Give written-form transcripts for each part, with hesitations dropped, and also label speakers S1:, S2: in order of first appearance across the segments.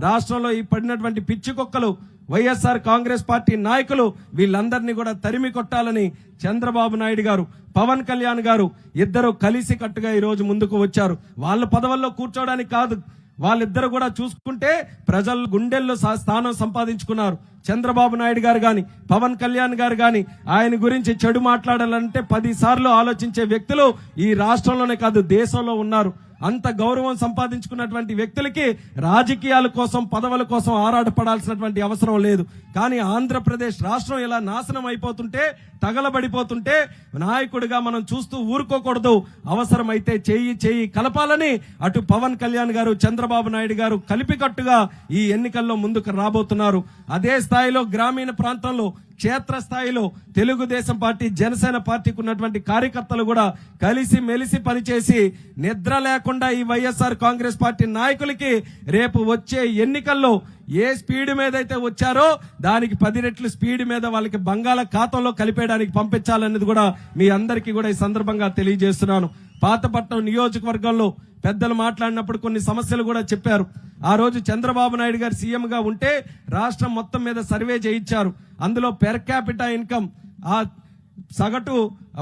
S1: రాష్ట్రంలో ఈ పడినటువంటి పిచ్చి కుక్కలు వైఎస్ఆర్ కాంగ్రెస్ పార్టీ నాయకులు వీళ్ళందరినీ కూడా తరిమి కొట్టాలని చంద్రబాబు నాయుడు గారు, పవన్ కళ్యాణ్ గారు ఇద్దరు కలిసి కట్టుగా ఈ రోజు ముందుకు వచ్చారు. వాళ్ళ పదవుల్లో కూర్చోవడానికి కాదు, వాళ్ళిద్దరు కూడా చూసుకుంటే ప్రజల గుండెల్లో స్థానం సంపాదించుకున్నారు. చంద్రబాబు నాయుడు గారు గాని, పవన్ కళ్యాణ్ గారు గాని ఆయన గురించి చెడు మాట్లాడాలంటే 10 సార్లు ఆలోచించే వ్యక్తులు ఈ రాష్ట్రంలోనే కాదు దేశంలో ఉన్నారు. అంత గౌరవం సంపాదించుకున్నటువంటి వ్యక్తులకి రాజకీయాల కోసం, పదవుల కోసం ఆరాటపడాల్సినటువంటి అవసరం లేదు. కానీ ఆంధ్రప్రదేశ్ రాష్ట్రం ఇలా నాశనం అయిపోతుంటే, తగలబడిపోతుంటే నాయకుడిగా మనం చూస్తూ ఊరుకోకూడదు. అవసరమైతే చేయి కలపాలని అటు పవన్ కళ్యాణ్ గారు, చంద్రబాబు నాయుడు గారు కలిపికట్టుగా ఈ ఎన్నికల్లో ముందుకు రాబోతున్నారు. అదే స్థాయిలో గ్రామీణ ప్రాంతంలో, క్షేత్రస్థాయిలో తెలుగుదేశం పార్టీ, జనసేన పార్టీకి ఉన్నటువంటి కార్యకర్తలు కూడా కలిసి మెలిసి పనిచేసి నిద్ర లేకుండా ఈ వైఎస్ఆర్ కాంగ్రెస్ పార్టీ నాయకులకి రేపు వచ్చే ఎన్నికల్లో ఏ స్పీడ్ మీద అయితే వచ్చారో దానికి 10 రెట్లు స్పీడ్ మీద వాళ్ళకి బంగాళాఖాతంలో కలిపేయడానికి పంపించాలనేది కూడా మీ అందరికీ కూడా ఈ సందర్భంగా తెలియజేస్తున్నాను. పాతపట్నం నియోజకవర్గంలో పెద్దలు మాట్లాడినప్పుడు కొన్ని సమస్యలు కూడా చెప్పారు. ఆ రోజు చంద్రబాబు నాయుడు గారు సీఎంగా ఉంటే రాష్ట్రం మొత్తం మీద సర్వే చేయించారు. అందులో పెర్ క్యాపిటా ఇన్కమ్, ఆ సగటు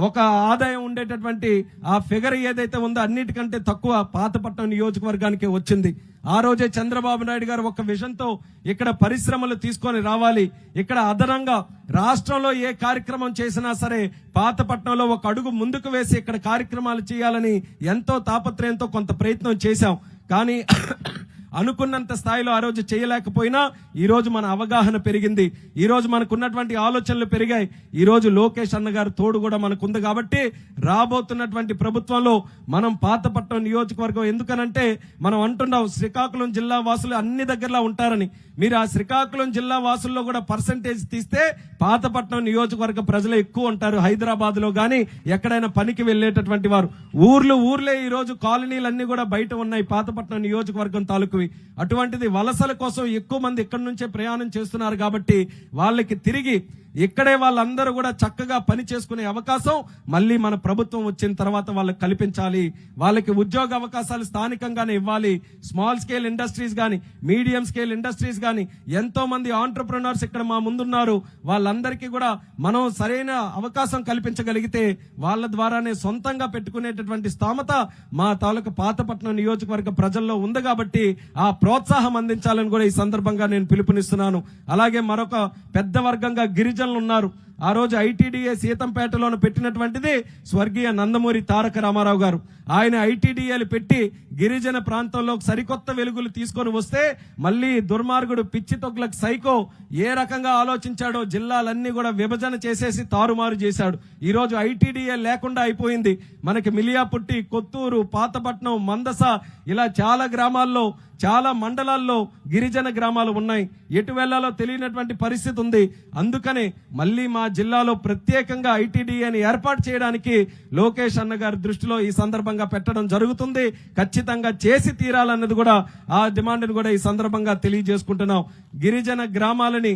S1: ఒక ఆదాయం ఉండేటటువంటి ఆ ఫిగర్ ఏదైతే ఉందో అన్నిటికంటే తక్కువ పాతపట్నం నియోజకవర్గానికి వచ్చింది. ఆ రోజే చంద్రబాబు నాయుడు గారు ఒక విజన్తో ఇక్కడ పరిశ్రమలు తీసుకొని రావాలి, ఇక్కడ అదనంగా రాష్ట్రంలో ఏ కార్యక్రమం చేసినా సరే పాతపట్నంలో ఒక అడుగు ముందుకు వేసి ఇక్కడ కార్యక్రమాలు చేయాలని ఎంతో తాపత్రయంతో కొంత ప్రయత్నం చేశాం. కానీ అనుకున్నంత స్థాయిలో ఆ రోజు చేయలేకపోయినా ఈ రోజు మన అవగాహన పెరిగింది, ఈ రోజు మనకున్నటువంటి ఆలోచనలు పెరిగాయి. ఈ రోజు లోకేష్ అన్న గారు తోడు కూడా మనకుంది. కాబట్టి రాబోతున్నటువంటి ప్రభుత్వంలో మనం పాతపట్నం నియోజకవర్గం, ఎందుకనంటే మనం అంటున్నాం శ్రీకాకుళం జిల్లా వాసులు అన్ని దగ్గరలా ఉంటారని. మీరు ఆ శ్రీకాకుళం జిల్లా వాసుల్లో కూడా పర్సంటేజ్ తీస్తే పాతపట్నం నియోజకవర్గ ప్రజలు ఎక్కువ ఉంటారు. హైదరాబాద్ లో గానీ ఎక్కడైనా పనికి వెళ్లేటటువంటి వారు ఊర్లే ఈ రోజు కాలనీలన్నీ కూడా బయట ఉన్నాయి పాతపట్నం నియోజకవర్గం తాలూకువి. అటువంటిది వలసల కోసం ఎక్కువ మంది ఇక్కడి నుంచే ప్రయాణం చేస్తున్నారు. కాబట్టి వాళ్ళకి తిరిగి ఇక్కడే వాళ్ళందరూ కూడా చక్కగా పని చేసుకునే అవకాశం మళ్ళీ మన ప్రభుత్వం వచ్చిన తర్వాత వాళ్ళకి కల్పించాలి. వాళ్ళకి ఉద్యోగ అవకాశాలు స్థానికంగానే ఇవ్వాలి. స్మాల్ స్కేల్ ఇండస్ట్రీస్ గాని, మీడియం స్కేల్ ఇండస్ట్రీస్ గాని ఎంతో మంది ఆంటర్ప్రినర్స్ ఇక్కడ మా ముందున్నారు. వాళ్ళందరికీ కూడా మనం సరైన అవకాశం కల్పించగలిగితే వాళ్ళ ద్వారానే సొంతంగా పెట్టుకునేటటువంటి స్థామత మా తాలూకు పాతపట్నం నియోజకవర్గ ప్రజల్లో ఉంది. కాబట్టి ఆ ప్రోత్సాహం అందించాలని కూడా ఈ సందర్భంగా నేను పిలుపునిస్తున్నాను. అలాగే మరొక పెద్ద వర్గంగా గిరిజనులు ఉన్నారు. ఆ రోజు ఐటీడీఏ సీతంపేటలోనే పెట్టినటువంటిది స్వర్గీయ నందమూరి తారక రామారావు గారు. ఆయన ఐటీడీఏలు పెట్టి గిరిజన ప్రాంతంలో సరికొత్త వెలుగులు తీసుకొని వస్తే మళ్ళీ దుర్మార్గుడు పిచ్చి తొగ్లకు సైకో ఏ రకంగా ఆలోచించాడో జిల్లాలన్నీ కూడా విభజన చేసేసి తారుమారు చేశాడు. ఈ రోజు ఐటీడీఏ లేకుండా అయిపోయింది. మనకి మిలియాపుట్టి, కొత్తూరు, పాతపట్నం, మందస ఇలా చాలా గ్రామాల్లో, చాలా మండలాల్లో గిరిజన గ్రామాలు ఉన్నాయి. ఎటు వెళ్లాలో తెలియనటువంటి పరిస్థితి ఉంది. అందుకనే మళ్ళీ మా జిల్లాలో ప్రత్యేకంగా ఐటీడీఏని ఏర్పాటు చేయడానికి లోకేష్ అన్న గారి దృష్టిలో ఈ సందర్భంగా పెట్టడం జరుగుతుంది. ఖచ్చితంగా చేసి తీరాలన్నది కూడా ఆ డిమాండ్ని కూడా ఈ సందర్భంగా తెలియజేసుకుంటున్నాం. గిరిజన గ్రామాలని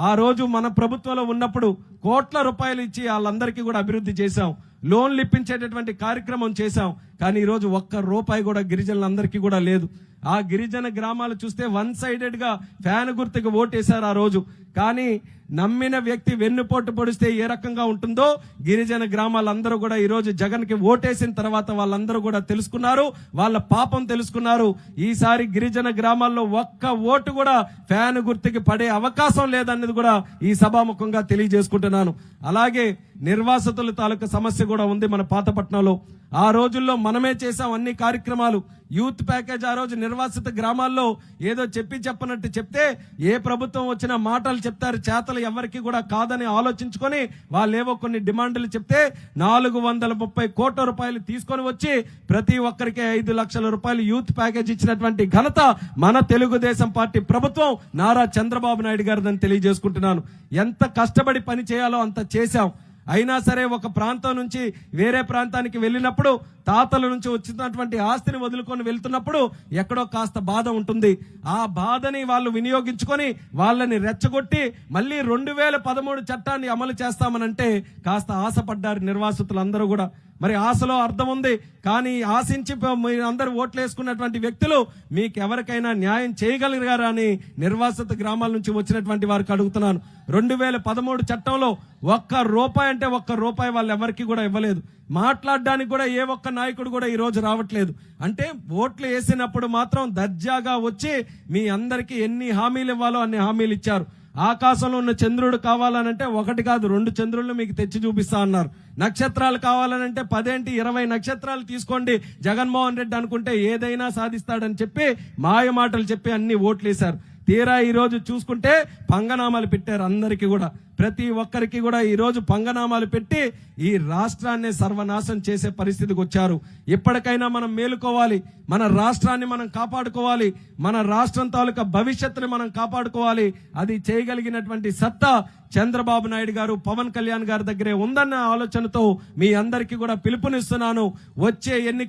S1: ఆ రోజు మన ప్రభుత్వంలో ఉన్నప్పుడు కోట్ల రూపాయలు ఇచ్చి వాళ్ళందరికీ కూడా అభివృద్ధి చేశాం, లోన్లు ఇప్పించేటటువంటి కార్యక్రమం చేశాం. కానీ ఈ రోజు ఒక్క రూపాయి కూడా గిరిజనులందరికీ కూడా లేదు. ఆ గిరిజన గ్రామాలు చూస్తే 1 సైడెడ్ గా ఫ్యాన్ గుర్తుకు ఓటేశారు ఆ రోజు. కానీ నమ్మిన వ్యక్తి వెన్నుపోటు పొడిస్తే ఏ రకంగా ఉంటుందో గిరిజన గ్రామాలందరూ కూడా ఈ రోజు జగన్ కి ఓటేసిన తర్వాత వాళ్ళందరూ కూడా తెలుసుకున్నారు, వాళ్ళ పాపం తెలుసుకున్నారు. ఈసారి గిరిజన గ్రామాల్లో ఒక్క ఓటు కూడా ఫ్యాన్ గుర్తుకి పడే అవకాశం లేదన్నది కూడా ఈ సభాముఖంగా తెలియజేసుకుంటున్నాను. అలాగే నిర్వాసితుల తాలూకా సమస్య కూడా ఉంది మన పాతపట్నంలో. ఆ రోజుల్లో మనమే చేసాం అన్ని కార్యక్రమాలు. యూత్ ప్యాకేజ్ ఆ రోజు నిర్వాసిత గ్రామాల్లో ఏదో చెప్పనట్టు చెప్తే ఏ ప్రభుత్వం వచ్చినా మాటలు చెప్తారు, చేతలు ఎవరికి కూడా కాదని ఆలోచించుకొని వాళ్ళేవో కొన్ని డిమాండ్లు చెప్తే 430 కోట్ల రూపాయలు తీసుకొని వచ్చి ప్రతి ఒక్కరికి 5 లక్షల రూపాయలు యూత్ ప్యాకేజ్ ఇచ్చినటువంటి ఘనత మన తెలుగుదేశం పార్టీ ప్రభుత్వం నారా చంద్రబాబు నాయుడు గారిదని తెలియజేసుకుంటున్నాను. ఎంత కష్టపడి పని చేయాలో అంత చేశాం. అయినా సరే ఒక ప్రాంతం నుంచి వేరే ప్రాంతానికి వెళ్ళినప్పుడు తాతల నుంచి వచ్చినటువంటి ఆస్తిని వదులుకొని వెళ్తున్నప్పుడు ఎక్కడో కాస్త బాధ ఉంటుంది. ఆ బాధని వాళ్ళు వినియోగించుకొని వాళ్ళని రెచ్చగొట్టి మళ్ళీ 2013 చట్టాన్ని అమలు చేస్తామనంటే కాస్త ఆశపడ్డారు నిర్వాసితులందరూ కూడా. మరి ఆశలో అర్థం ఉంది, కానీ ఆశించి మీరు అందరూ ఓట్లు వేసుకున్నటువంటి వ్యక్తులు మీకు ఎవరికైనా న్యాయం చేయగలిగారా అని నిర్వాసిత గ్రామాల నుంచి వచ్చినటువంటి వారికి అడుగుతున్నాను. 2013 చట్టంలో ఒక్క రూపాయి వాళ్ళు ఎవరికి కూడా ఇవ్వలేదు. మాట్లాడడానికి కూడా ఏ ఒక్క నాయకుడు కూడా ఈ రోజు రావట్లేదు. అంటే ఓట్లు వేసినప్పుడు మాత్రం దర్జాగా వచ్చి మీ అందరికీ ఎన్ని హామీలు ఇవ్వాలో అన్ని హామీలు ఇచ్చారు. ఆకాశంలో ఉన్న చంద్రుడు కావాలనంటే 1 కాదు 2 చంద్రులను మీకు తెచ్చి చూపిస్తా అన్నారు. నక్షత్రాలు కావాలనంటే 10 20 నక్షత్రాలు తీసుకోండి జగన్మోహన్ రెడ్డి అనుకుంటే ఏదైనా సాధిస్తాడని చెప్పి మాయ మాటలు చెప్పి అన్ని ఓట్లేశారు. తీరా ఈ రోజు చూసుకుంటే పంగనామాలు పెట్టారు. అందరికీ కూడా ప్రతి ఒక్కరికి కూడా ఈ రోజు పంగనామాలు పెట్టి ఈ రాష్ట్రాన్ని సర్వనాశనం చేసే పరిస్థితికి వచ్చారు. ఇప్పటికైనా మనం మేలుకోవాలి, మన రాష్ట్రాన్ని మనం కాపాడుకోవాలి, మన రాష్ట్రం తాలూకా భవిష్యత్తుని మనం కాపాడుకోవాలి. అది చేయగలిగినటువంటి సత్తా చంద్రబాబు నాయుడు గారు, పవన్ కళ్యాణ్ గారి దగ్గరే ఉందన్న ఆలోచనతో మీ అందరికీ కూడా పిలుపునిస్తున్నాను. వచ్చే